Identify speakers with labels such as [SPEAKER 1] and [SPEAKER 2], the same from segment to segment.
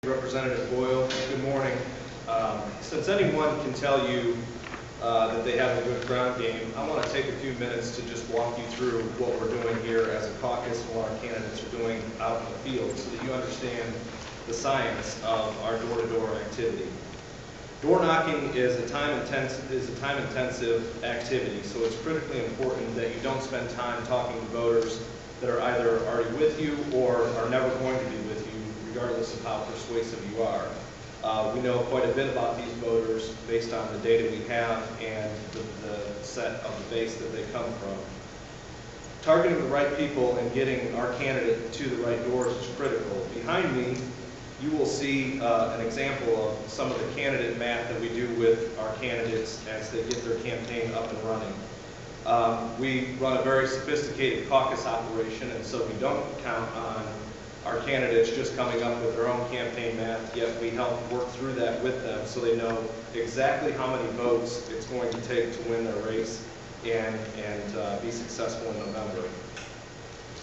[SPEAKER 1] Representative Goyal, good morning. Since anyone can tell you that they have a good ground game, I want to take a few minutes to just walk you through what we're doing here as a caucus and what our candidates are doing out in the field so that you understand the science of our door-to-door activity. Door knocking is a time-intensive activity, so it's critically important that you don't spend time talking to voters that are either already with you or are never going to be with you, regardless of how persuasive you are. We know quite a bit about these voters based on the data we have and the set of the base that they come from. Targeting the right people and getting our candidate to the right doors is critical. Behind me, you will see an example of some of the candidate math that we do with our candidates as they get their campaign up and running. We run a very sophisticated caucus operation, and so we don't count on our candidates just coming up with their own campaign math, yet we help work through that with them so they know exactly how many votes it's going to take to win their race and be successful in November.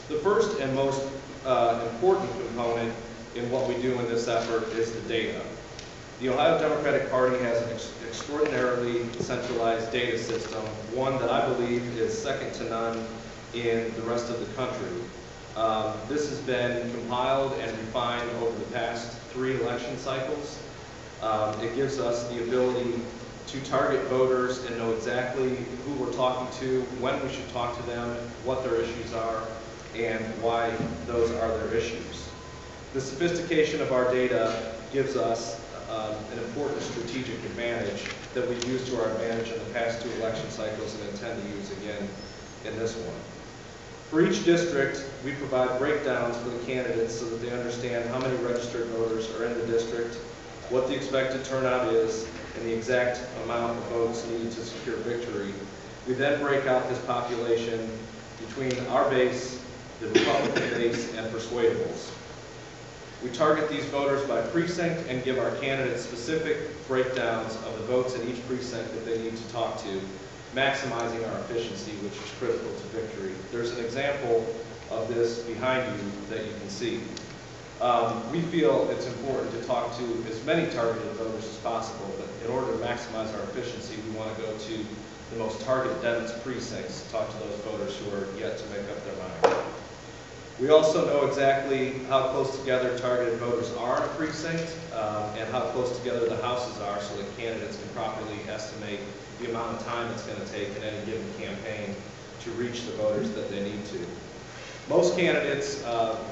[SPEAKER 1] The first and most important component in what we do in this effort is the data. The Ohio Democratic Party has an extraordinarily centralized data system, one that I believe is second to none in the rest of the country. This has been compiled and refined over the past 3 election cycles. It gives us the ability to target voters and know exactly who we're talking to, when we should talk to them, what their issues are, and why those are their issues. The sophistication of our data gives us an important strategic advantage that we've used to our advantage in the past 2 election cycles and intend to use again in this one. For each district, we provide breakdowns for the candidates so that they understand how many registered voters are in the district, what the expected turnout is, and the exact amount of votes needed to secure victory. We then break out this population between our base, the Republican base, and persuadables. We target these voters by precinct and give our candidates specific breakdowns of the votes in each precinct that they need to talk to, maximizing our efficiency, which is critical to victory. There's an example of this behind you that you can see. We feel it's important to talk to as many targeted voters as possible, but in order to maximize our efficiency, we want to go to the most target-dense precincts to talk to those voters who are yet to make up their mind. We also know exactly how close together targeted voters are in a precinct and how close together the houses are so that candidates can properly estimate the amount of time it's going to take in any given campaign to reach the voters that they need to. Most candidates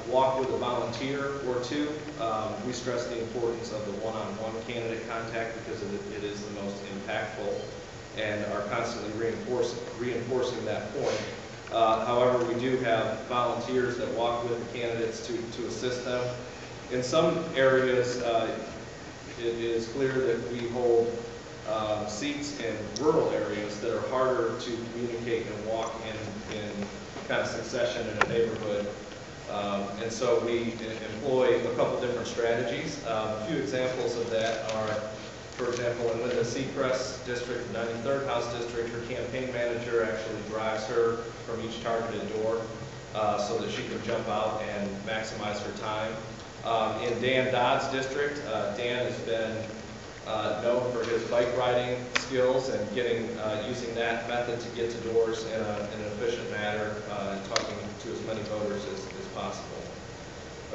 [SPEAKER 1] walk with a volunteer or two. We stress the importance of the one-on-one candidate contact because it is the most impactful and are constantly reinforcing that point. However, we do have volunteers that walk with the candidates to assist them. In some areas, it is clear that we hold seats in rural areas that are harder to communicate and walk in kind of succession in a neighborhood. And so we employ a couple different strategies. A few examples of that are, for example, in Linda Seacrest's district, the 93rd House District, her campaign manager actually drives her from each targeted door so that she can jump out and maximize her time. In Dan Dodd's district, Dan has been known for his bike riding skills and using that method to get to doors in an efficient manner and talking to as many voters as possible.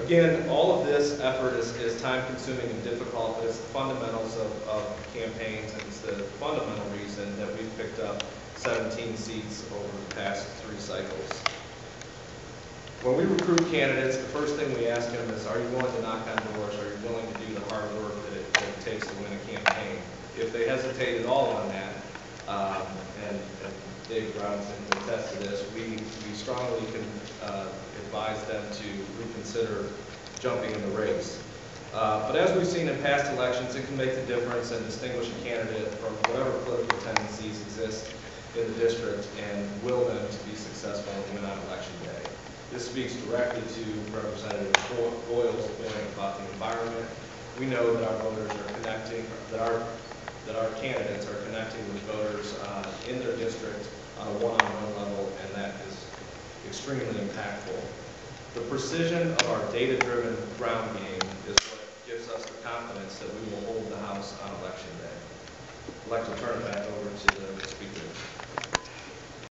[SPEAKER 1] Again, all of this effort is time-consuming and difficult, but it's the fundamentals of campaigns, and it's the fundamental reason that we've picked up 17 seats over the past 3 cycles. When we recruit candidates, the first thing we ask them is, are you willing to knock on doors? Are you willing to do the hard work that it takes to win a campaign? If they hesitate at all on that, and Dave Brown's can attest to this, we strongly can advise them to reconsider jumping in the race. But as we've seen in past elections, it can make the difference and distinguish a candidate from whatever political tendencies exist in the district and will them to be successful and win on election day. This speaks directly to Representative Goyal's feeling about the environment. We know that our voters are connecting, that our candidates are connecting with voters in their district on a one-on-one level, and that is extremely impactful. The precision of our data-driven ground game is what gives us the that we will hold the House on Election Day. I'd like to turn it back over to the